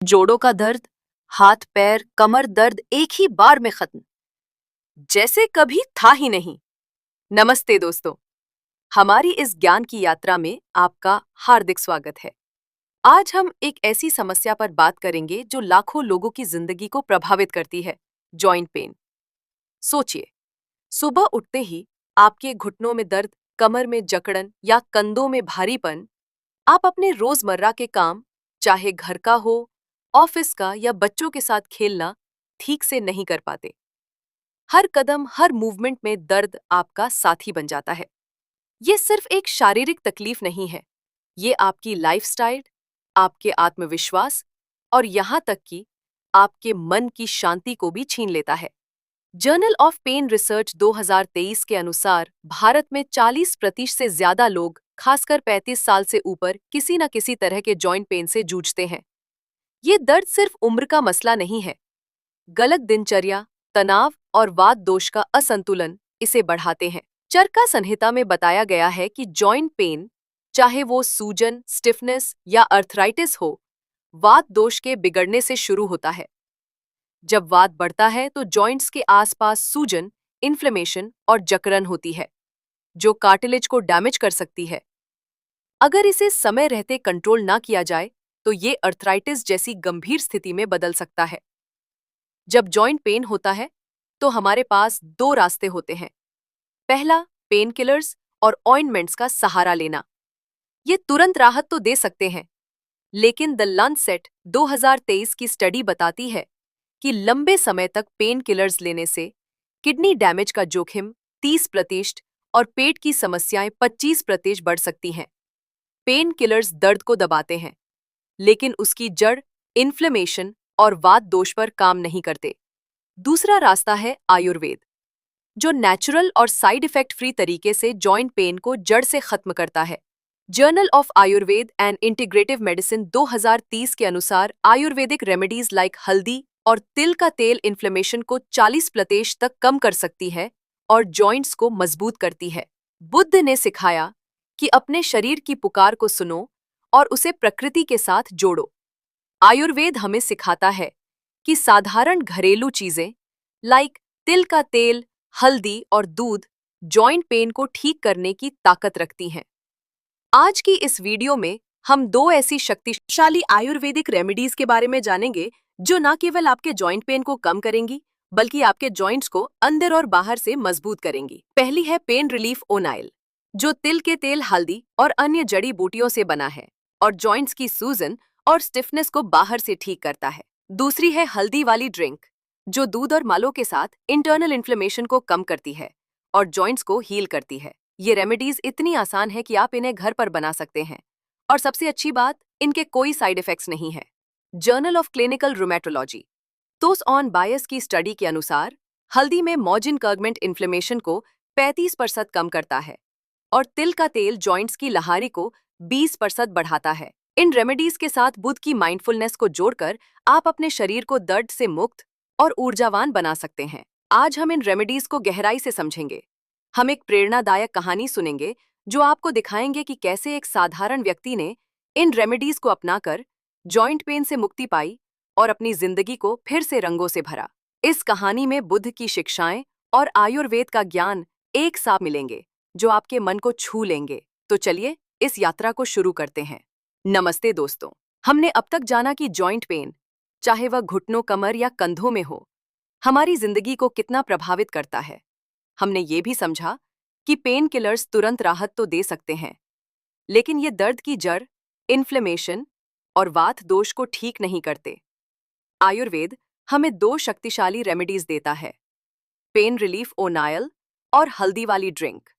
जोड़ों का दर्द, हाथ पैर कमर दर्द एक ही बार में खत्म, जैसे कभी था ही नहीं। नमस्ते दोस्तों, हमारी इस ज्ञान की यात्रा में आपका हार्दिक स्वागत है। आज हम एक ऐसी समस्या पर बात करेंगे जो लाखों लोगों की जिंदगी को प्रभावित करती है, जॉइंट पेन। सोचिए, सुबह उठते ही आपके घुटनों में दर्द, कमर में जकड़न या कंधों में भारीपन। आप अपने रोजमर्रा के काम, चाहे घर का हो, ऑफिस का या बच्चों के साथ खेलना, ठीक से नहीं कर पाते। हर कदम, हर मूवमेंट में दर्द आपका साथी बन जाता है। ये सिर्फ एक शारीरिक तकलीफ नहीं है, ये आपकी लाइफस्टाइल, आपके आत्मविश्वास और यहाँ तक कि आपके मन की शांति को भी छीन लेता है। जर्नल ऑफ पेन रिसर्च 2023 के अनुसार भारत में 40% से ज्यादा लोग, खासकर 35 साल से ऊपर, किसी न किसी तरह के जॉइंट पेन से जूझते हैं। ये दर्द सिर्फ उम्र का मसला नहीं है। गलत दिनचर्या, तनाव और वात दोष का असंतुलन इसे बढ़ाते हैं। चरका संहिता में बताया गया है कि जॉइंट पेन, चाहे वो सूजन, स्टिफनेस या अर्थराइटिस हो, वात दोष के बिगड़ने से शुरू होता है। जब वात बढ़ता है तो जॉइंट्स के आसपास सूजन, इन्फ्लेमेशन और जकड़न होती है, जो कार्टिलेज को डैमेज कर सकती है। अगर इसे समय रहते कंट्रोल ना किया जाए तो ये अर्थराइटिस जैसी गंभीर स्थिति में बदल सकता है। जब जॉइंट पेन होता है तो हमारे पास दो रास्ते होते हैं। पहला, पेन किलर्स और ऑइंटमेंट्स का सहारा लेना। ये तुरंत राहत तो दे सकते हैं, लेकिन द लैंसेट 2023 की स्टडी बताती है कि लंबे समय तक पेन किलर्स लेने से किडनी डैमेज का जोखिम 30% और पेट की समस्याएं 25% बढ़ सकती हैं। पेन किलर्स दर्द को दबाते हैं, लेकिन उसकी जड़, इन्फ्लेमेशन और वात दोष पर काम नहीं करते। दूसरा रास्ता है आयुर्वेद, जो नेचुरल और साइड इफेक्ट फ्री तरीके से जॉइंट पेन को जड़ से खत्म करता है। Journal of Ayurveda and integrative medicine 2030 के अनुसार आयुर्वेदिक रेमेडीज लाइक हल्दी और तिल का तेल इन्फ्लेमेशन को 40% तक कम कर सकती है और जॉइंट्स को मजबूत करती है। बुद्ध ने सिखाया कि अपने शरीर की पुकार को सुनो और उसे प्रकृति के साथ जोड़ो। आयुर्वेद हमें सिखाता है कि साधारण घरेलू चीजें लाइक तिल का तेल, हल्दी और दूध जॉइंट पेन को ठीक करने की ताकत रखती हैं। आज की इस वीडियो में हम दो ऐसी शक्तिशाली आयुर्वेदिक रेमेडीज के बारे में जानेंगे जो न केवल आपके जॉइंट पेन को कम करेंगी, बल्कि आपके जॉइंट्स को अंदर और बाहर से मजबूत करेंगी। पहली है पेन रिलीफ ओनाइल, जो तिल के तेल, हल्दी और अन्य जड़ी बूटियों से बना है और जॉइंट्स की सूजन और स्टिफनेस को बाहर से ठीक करता है। दूसरी है हल्दी वाली ड्रिंक, जो दूध और मालों के साथ इंटरनल इन्फ्लेमेशन को कम करती है और जॉइंट्स को हील करती है। ये रेमेडीज इतनी आसान है कि आप इन्हें घर पर बना सकते हैं, और सबसे अच्छी बात, इनके कोई साइड इफेक्ट्स नहीं है। जर्नल ऑफ क्लिनिकल रूमेटोलॉजी तोस ऑन बायस की स्टडी के अनुसार हल्दी में मॉजिन कर्गमेंट इन्फ्लेमेशन को 35% कम करता है और तिल का तेल जॉइंट्स की लहारी को 20% बढ़ाता है। इन रेमेडीज के साथ बुद्ध की माइंडफुलनेस को जोड़कर आप अपने शरीर को दर्द से मुक्त और ऊर्जावान बना सकते हैं। आज हम इन रेमेडीज को गहराई से समझेंगे। हम एक प्रेरणादायक कहानी सुनेंगे जो आपको दिखाएंगे कि कैसे एक साधारण व्यक्ति ने इन रेमेडीज को अपनाकर जॉइंट पेन से मुक्ति पाई और अपनी जिंदगी को फिर से रंगों से भरा। इस कहानी में बुद्ध की शिक्षाएं और आयुर्वेद का ज्ञान एक साथ मिलेंगे, जो आपके मन को छू लेंगे। तो चलिए इस यात्रा को शुरू करते हैं। नमस्ते दोस्तों, हमने अब तक जाना कि जॉइंट पेन, चाहे वह घुटनों, कमर या कंधों में हो, हमारी जिंदगी को कितना प्रभावित करता है। हमने ये भी समझा कि पेन किलर्स तुरंत राहत तो दे सकते हैं, लेकिन ये दर्द की जड़, इन्फ्लेमेशन और वात दोष को ठीक नहीं करते। आयुर्वेद हमें दो शक्तिशाली रेमेडीज देता है, पेन रिलीफ ओनाइल और हल्दी वाली ड्रिंक,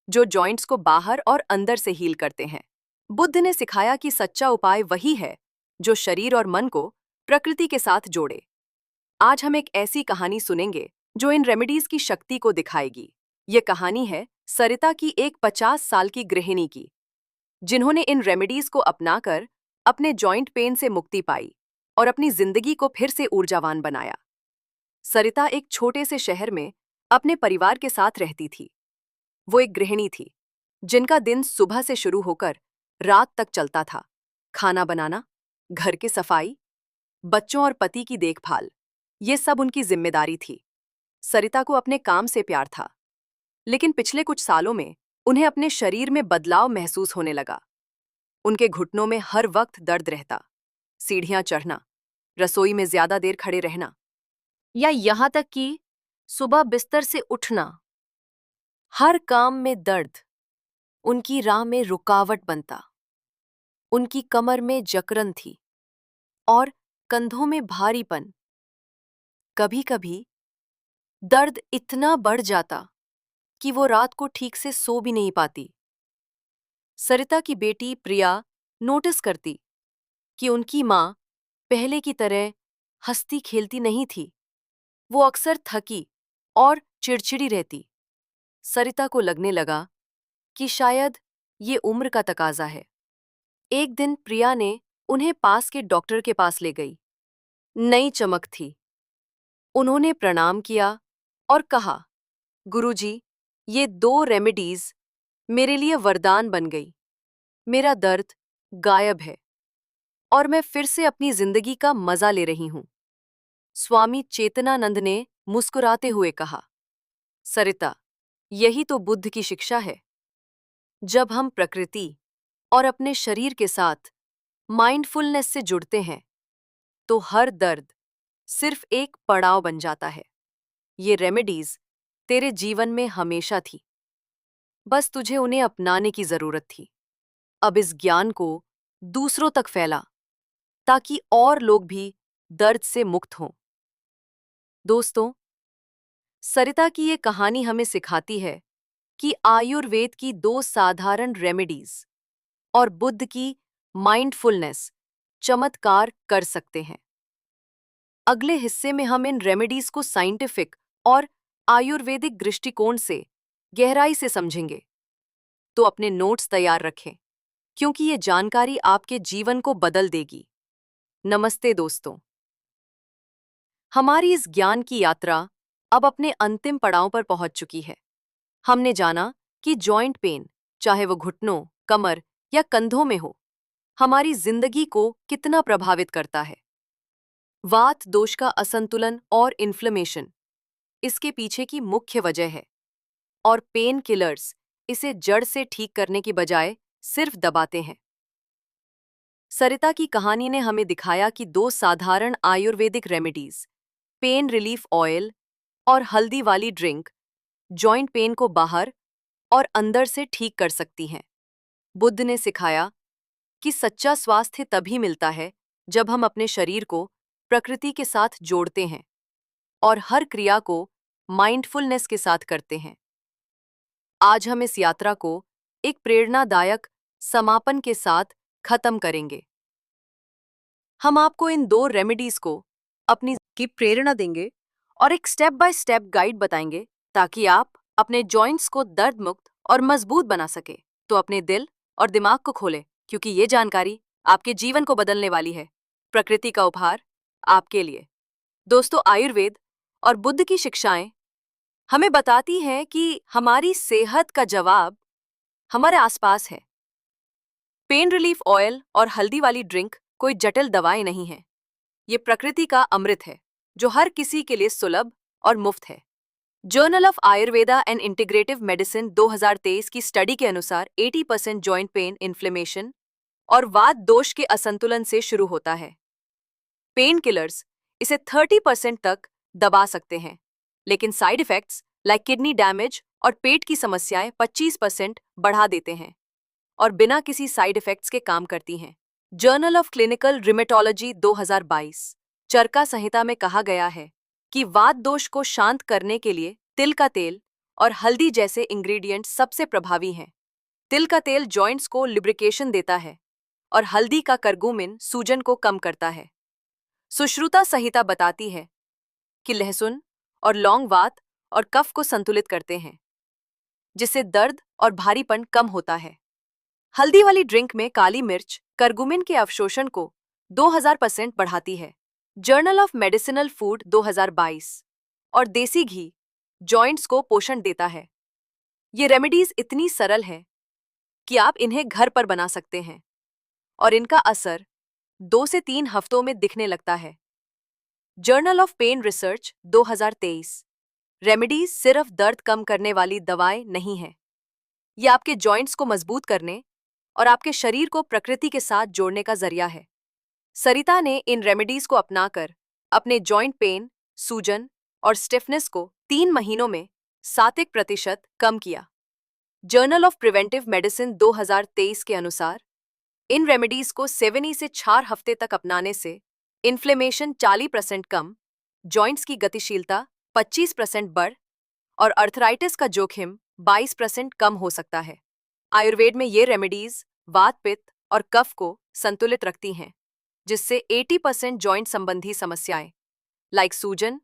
जो जॉइंट्स को बाहर और अंदर से हील करते हैं। बुद्ध ने सिखाया कि सच्चा उपाय वही है जो शरीर और मन को प्रकृति के साथ जोड़े। आज हम एक ऐसी कहानी सुनेंगे जो इन रेमेडीज की शक्ति को दिखाएगी। ये कहानी है सरिता की, एक 50 साल की गृहिणी की, जिन्होंने इन रेमेडीज को अपनाकर अपने जॉइंट पेन से मुक्ति पाई और अपनी जिंदगी को फिर से ऊर्जावान बनाया। सरिता एक छोटे से शहर में अपने परिवार के साथ रहती थी। वो एक गृहिणी थी जिनका दिन सुबह से शुरू होकर रात तक चलता था। खाना बनाना, घर की सफाई, बच्चों और पति की देखभाल, ये सब उनकी जिम्मेदारी थी। सरिता को अपने काम से प्यार था, लेकिन पिछले कुछ सालों में उन्हें अपने शरीर में बदलाव महसूस होने लगा। उनके घुटनों में हर वक्त दर्द रहता, सीढ़ियां चढ़ना, रसोई में ज्यादा देर खड़े रहना, या यहाँ तक कि सुबह बिस्तर से उठना। हर काम में दर्द उनकी राह में रुकावट बनता। उनकी कमर में जकड़न थी और कंधों में भारीपन। कभी-कभी दर्द इतना बढ़ जाता कि वो रात को ठीक से सो भी नहीं पाती। सरिता की बेटी प्रिया नोटिस करती कि उनकी माँ पहले की तरह हंसती खेलती नहीं थी। वो अक्सर थकी और चिड़चिड़ी रहती। सरिता को लगने लगा कि शायद ये उम्र का तकाजा है। एक दिन प्रिया ने उन्हें पास के डॉक्टर के पास ले गई। नई चमक थी। उन्होंने प्रणाम किया और कहा, गुरुजी, ये 2 रेमेडीज मेरे लिए वरदान बन गई। मेरा दर्द गायब है और मैं फिर से अपनी जिंदगी का मजा ले रही हूं। स्वामी चेतनानंद ने मुस्कुराते हुए कहा, सरिता, यही तो बुद्ध की शिक्षा है। जब हम प्रकृति और अपने शरीर के साथ माइंडफुलनेस से जुड़ते हैं, तो हर दर्द सिर्फ एक पड़ाव बन जाता है। ये रेमेडीज तेरे जीवन में हमेशा थी, बस तुझे उन्हें अपनाने की जरूरत थी। अब इस ज्ञान को दूसरों तक फैला, ताकि और लोग भी दर्द से मुक्त हों। दोस्तों, सरिता की ये कहानी हमें सिखाती है कि आयुर्वेद की 2 साधारण रेमेडीज और बुद्ध की माइंडफुलनेस चमत्कार कर सकते हैं। अगले हिस्से में हम इन रेमेडीज को साइंटिफिक और आयुर्वेदिक दृष्टिकोण से गहराई से समझेंगे। तो अपने नोट्स तैयार रखें, क्योंकि ये जानकारी आपके जीवन को बदल देगी। नमस्ते दोस्तों, हमारी इस ज्ञान की यात्रा अब अपने अंतिम पड़ाव पर पहुंच चुकी है। हमने जाना कि जॉइंट पेन, चाहे वो घुटनों, कमर या कंधों में हो, हमारी जिंदगी को कितना प्रभावित करता है। वात दोष का असंतुलन और इन्फ्लेमेशन इसके पीछे की मुख्य वजह है, और पेन किलर्स इसे जड़ से ठीक करने की बजाय सिर्फ दबाते हैं। सरिता की कहानी ने हमें दिखाया कि 2 साधारण Ayurvedic remedies, pain relief oil और हल्दी वाली ड्रिंक, जॉइंट पेन को बाहर और अंदर से ठीक कर सकती हैं। बुद्ध ने सिखाया कि सच्चा स्वास्थ्य तभी मिलता है जब हम अपने शरीर को प्रकृति के साथ जोड़ते हैं और हर क्रिया को माइंडफुलनेस के साथ करते हैं। आज हम इस यात्रा को एक प्रेरणादायक समापन के साथ खत्म करेंगे। हम आपको इन 2 रेमेडीज को अपनी की प्रेरणा देंगे और एक स्टेप बाय स्टेप गाइड बताएंगे, ताकि आप अपने जॉइंट्स को दर्द मुक्त और मजबूत बना सके। तो अपने दिल और दिमाग को खोलें, क्योंकि ये जानकारी आपके जीवन को बदलने वाली है। प्रकृति का उपहार आपके लिए। दोस्तों, आयुर्वेद और बुद्ध की शिक्षाएं हमें बताती हैं कि हमारी सेहत का जवाब हमारे आसपास है। पेन रिलीफ ऑयल और हल्दी वाली ड्रिंक कोई जटिल दवाएं नहीं हैं। ये प्रकृति का अमृत है, जो हर किसी के लिए सुलभ और मुफ्त है। Journal of Ayurveda and integrative medicine 2023 की स्टडी के अनुसार 80% जॉइंट पेन इन्फ्लेमेशन और वात दोष के असंतुलन से शुरू होता है। पेन किलर्स इसे 30% तक दबा सकते हैं, लेकिन side effects like kidney damage और पेट की समस्याएं 25% बढ़ा देते हैं और बिना किसी साइड इफेक्ट्स के काम करती हैं। जर्नल ऑफ क्लिनिकल रिमेटोलॉजी 2022 चरका संहिता में कहा गया है कि वात दोष को शांत करने के लिए तिल का तेल और हल्दी जैसे इंग्रेडिएंट सबसे प्रभावी हैं। तिल का तेल जॉइंट्स को लिब्रिकेशन देता है और हल्दी का करगुमिन सूजन को कम करता है। सुश्रुता संहिता बताती है कि लहसुन और लौंग वात और कफ को संतुलित करते हैं, जिससे दर्द और भारीपन कम होता है। हल्दी वाली ड्रिंक में काली मिर्च करगुमिन के अवशोषण को 2000% बढ़ाती है। जर्नल ऑफ मेडिसिनल फूड 2022 और देसी घी जॉइंट्स को पोषण देता है। ये रेमेडीज इतनी सरल है कि आप इन्हें घर पर बना सकते हैं और इनका असर 2 से 3 हफ्तों में दिखने लगता है। Journal of pain research 2023। Remedies सिर्फ दर्द कम करने वाली दवाएं नहीं हैं। ये आपके जॉइंट्स को मजबूत करने और आपके शरीर को प्रकृति के साथ जोड़ने का जरिया है। सरिता ने इन रेमेडीज को अपनाकर अपने जॉइंट पेन, सूजन और स्टिफनेस को 3 महीनों में 7% कम किया। जर्नल ऑफ प्रिवेंटिव मेडिसिन 2023 के अनुसार इन रेमेडीज को 7 से 4 हफ्ते तक अपनाने से इन्फ्लेमेशन 40% कम, जॉइंट्स की गतिशीलता 25% बढ़ और अर्थराइटिस का जोखिम 22% कम हो सकता है। आयुर्वेद में ये रेमेडीज वात, पित्त और कफ को संतुलित रखती हैं, जिससे 80% जॉइंट संबंधी समस्याएं लाइक सूजन,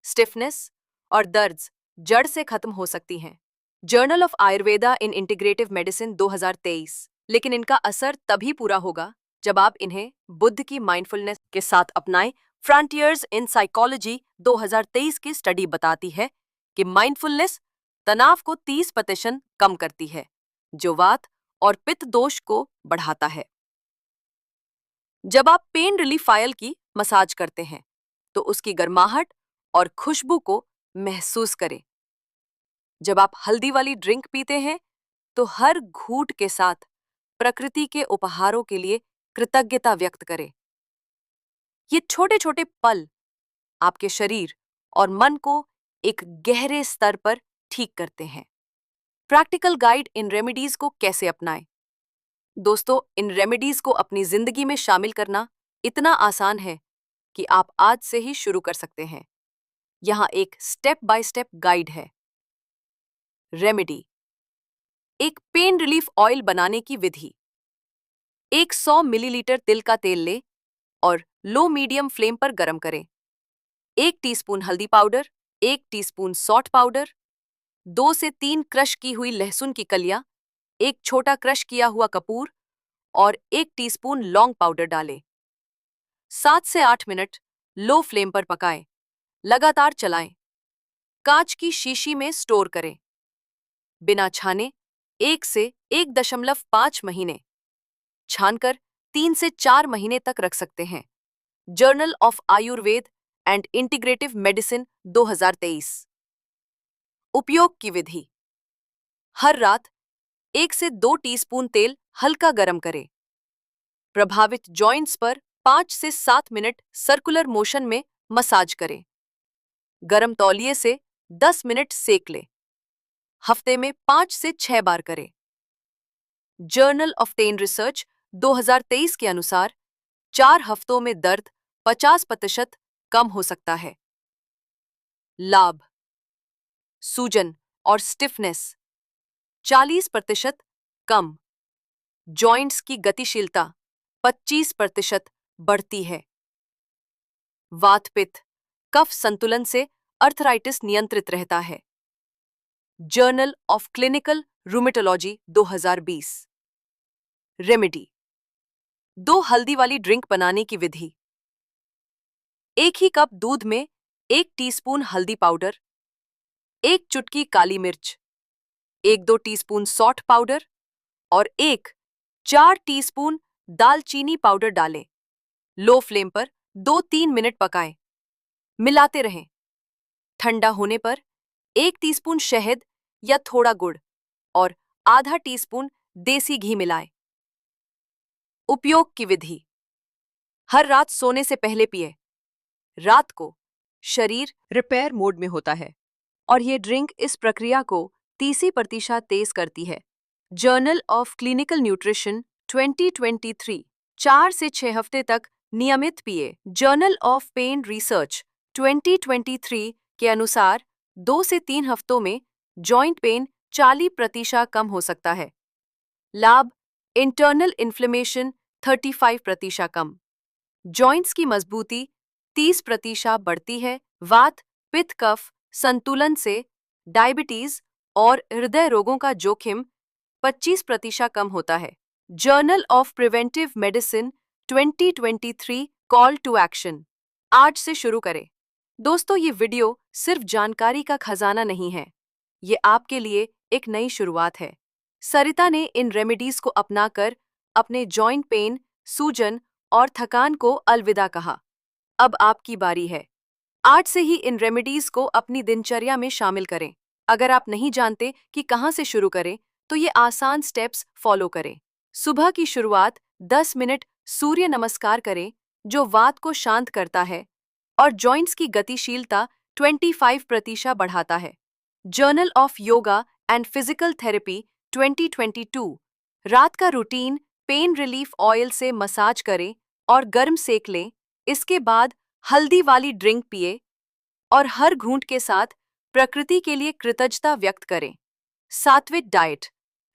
स्टिफनेस और दर्द जड़ से खत्म हो सकती हैं। Journal of Ayurveda in integrative medicine 2023। लेकिन इनका असर तभी पूरा होगा जब आप इन्हें बुद्ध की माइंडफुलनेस के साथ अपनाएं। फ्रंटियर्स इन साइकोलॉजी 2023 की स्टडी बताती है कि माइंडफुलनेस तनाव को 30% कम करती है, जो वात और पित्त दोष को बढ़ाता है। जब आप पेन रिलीफ ऑयल की मसाज करते हैं तो उसकी गर्माहट और खुशबू को महसूस करें। जब आप हल्दी वाली ड्रिंक पीते हैं तो हर घूंट के साथ प्रकृति के उपहारों के लिए कृतज्ञता व्यक्त करें। ये छोटे छोटे पल आपके शरीर और मन को एक गहरे स्तर पर ठीक करते हैं। प्रैक्टिकल गाइड इन रेमेडीज को कैसे अपनाएं। दोस्तों, इन रेमेडीज को अपनी जिंदगी में शामिल करना इतना आसान है कि आप आज से ही शुरू कर सकते हैं। यहां एक स्टेप बाय स्टेप गाइड है। रेमेडी: एक पेन रिलीफ ऑयल बनाने की विधि। 100 मिलीलीटर तिल का तेल लें और लो मीडियम फ्लेम पर गरम करें। 1 टीस्पून हल्दी पाउडर, 1 टीस्पून सॉल्ट पाउडर, 2 से 3 क्रश की हुई लहसुन की कलियां, 1 छोटा क्रश किया हुआ कपूर और 1 टीस्पून लौंग पाउडर डालें। 7 से 8 मिनट लो फ्लेम पर पकाएं। लगातार चलाएं। कांच की शीशी में स्टोर करें। बिना छाने 1 से 1.5 महीने, छानकर 3 से 4 महीने तक रख सकते हैं। Journal of Ayurveda and integrative medicine 2023। उपयोग की विधि: हर रात 1 से 2 टीस्पून तेल हल्का गरम करें। प्रभावित जॉइंट्स पर 5 से 7 मिनट सर्कुलर मोशन में मसाज करें। गरम तौलिए से 10 मिनट सेक लें। हफ्ते में 5 से 6 बार करें। जर्नल ऑफ पेन रिसर्च 2023 के अनुसार 4 हफ्तों में दर्द 50% कम हो सकता है। लाभ: सूजन और स्टिफनेस 40% कम, जॉइंट्स की गतिशीलता 25% बढ़ती है। वात, पित्त, कफ संतुलन से अर्थराइटिस नियंत्रित रहता है। Journal of clinical rheumatology 2020। Remedy: 2 हल्दी वाली ड्रिंक बनाने की विधि। 1 ही कप दूध में 1 टीस्पून हल्दी पाउडर, 1 चुटकी काली मिर्च, 1-2 टीस्पून सौंठ पाउडर और 4 टीस्पून दालचीनी पाउडर डालें। लो फ्लेम पर 2-3 मिनट पकाएं। मिलाते रहें। ठंडा होने पर 1 टीस्पून शहद या थोड़ा गुड़ और आधा टीस्पून देसी घी मिलाएं। उपयोग की विधि: हर रात सोने से पहले पिए। रात को शरीर रिपेयर मोड में होता है और ये ड्रिंक इस प्रक्रिया को 30% तेज करती है। Journal of clinical nutrition 2023। 4 से 6 हफ्ते तक नियमित पिए। जर्नल ऑफ पेन रिसर्च 2023 के अनुसार 2 से 3 हफ्तों में जॉइंट पेन 40% कम हो सकता है। लाभ: इंटरनल इन्फ्लेमेशन 35% कम, जॉइंट्स की मजबूती 30% बढ़ती है। वात, पित्त, कफ संतुलन से डायबिटीज और हृदय रोगों का जोखिम 25% कम होता है। Journal of preventive medicine 2023। Call to action: आज से शुरू करें। दोस्तों, ये वीडियो सिर्फ जानकारी का खजाना नहीं है, ये आपके लिए एक नई शुरुआत है। सरिता ने इन रेमेडीज को अपनाकर अपने जॉइंट पेन, सूजन और थकान को अलविदा कहा। अब आपकी बारी है। आज से ही इन रेमेडीज को अपनी दिनचर्या में शामिल करें। अगर आप नहीं जानते कि कहाँ से शुरू करें, तो ये आसान स्टेप्स फॉलो करें। सुबह की शुरुआत 10 मिनट सूर्य नमस्कार करें, जो वात को शांत करता है और जॉइंट्स की गतिशीलता 25% बढ़ाता है। Journal of yoga and physical therapy 2022। रात का रूटीन, पेन रिलीफ ऑयल से मसाज करें और गर्म सेक लें। इसके बाद हल्दी वाली ड्रिंक पिए और हर घूंट के साथ प्रकृति के लिए कृतज्ञता व्यक्त करें। सात्विक डाइट,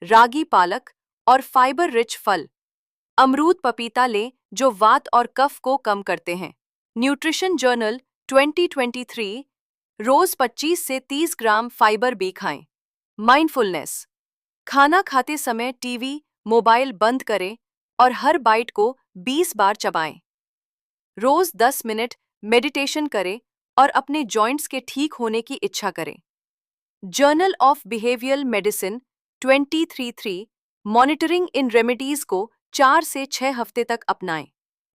रागी पालक और फाइबर रिच फल, अमरूद पपीता लें जो वात और कफ को कम करते हैं। Nutrition journal 2023। रोज 25 से 30 ग्राम फाइबर भी खाएं। माइंडफुलनेस, खाना खाते समय टीवी, मोबाइल बंद करें और हर बाइट को 20 बार चबाएं। रोज 10 मिनट मेडिटेशन करें और अपने जॉइंट्स के ठीक होने की इच्छा करें। Journal of behavioural medicine 2033। Monitoring in remedies को 4 से 6 हफ्ते तक अपनाएं।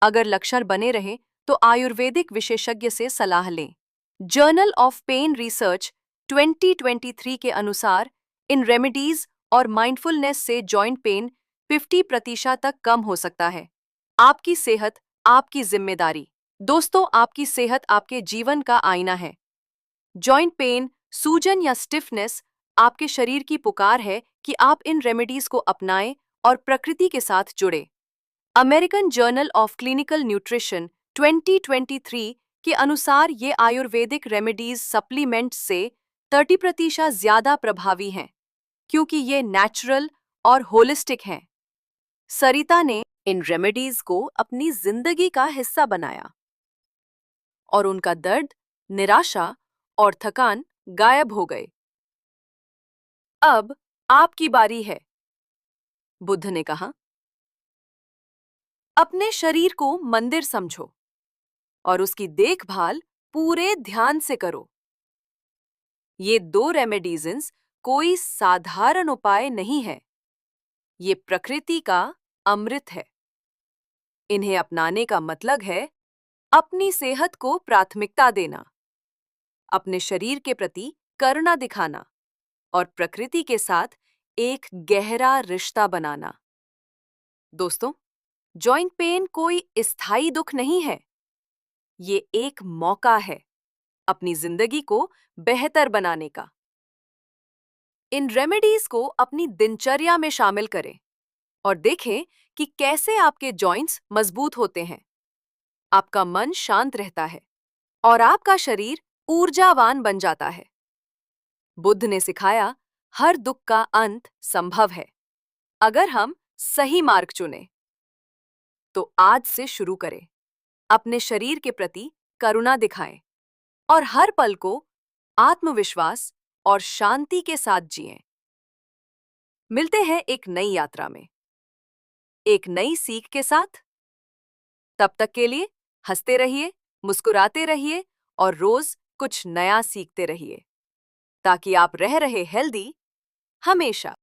अगर लक्षण बने रहें तो आयुर्वेदिक विशेषज्ञ से सलाह लें। जर्नल ऑफ पेन रिसर्च 2023 के अनुसार इन रेमेडीज और माइंडफुलनेस से जॉइंट पेन 50% तक कम हो सकता है। आपकी सेहत आपकी जिम्मेदारी। दोस्तों, आपकी सेहत आपके जीवन का आईना है। जॉइंट पेन, सूजन या स्टिफनेस आपके शरीर की पुकार है कि आप इन रेमेडीज को अपनाएं और प्रकृति के साथ जुड़े। American journal of clinical nutrition 2023 के अनुसार ये आयुर्वेदिक रेमेडीज सप्लीमेंट्स से 30% ज्यादा प्रभावी हैं, क्योंकि ये नेचुरल और होलिस्टिक हैं। सरिता ने इन रेमेडीज को अपनी जिंदगी का हिस्सा बनाया और उनका दर्द, निराशा और थकान गायब हो गए। अब आपकी बारी है। बुद्ध ने कहा, अपने शरीर को मंदिर समझो और उसकी देखभाल पूरे ध्यान से करो। ये 2 रेमेडीज़ कोई साधारण उपाय नहीं है। ये प्रकृति का अमृत है। इन्हें अपनाने का मतलब है अपनी सेहत को प्राथमिकता देना, अपने शरीर के प्रति करुणा दिखाना और प्रकृति के साथ एक गहरा रिश्ता बनाना। दोस्तों, जॉइंट पेन कोई स्थायी दुख नहीं है। ये एक मौका है अपनी जिंदगी को बेहतर बनाने का। इन रेमेडीज को अपनी दिनचर्या में शामिल करें और देखें कि कैसे आपके जॉइंट्स मजबूत होते हैं, आपका मन शांत रहता है और आपका शरीर ऊर्जावान बन जाता है। बुद्ध ने सिखाया, हर दुख का अंत संभव है अगर हम सही मार्ग चुनें। तो आज से शुरू करें। अपने शरीर के प्रति करुणा दिखाएं और हर पल को आत्मविश्वास और शांति के साथ जिएं। मिलते हैं एक नई यात्रा में, एक नई सीख के साथ। तब तक के लिए हंसते रहिए, मुस्कुराते रहिए और रोज कुछ नया सीखते रहिए, ताकि आप रह रहे हेल्दी हमेशा।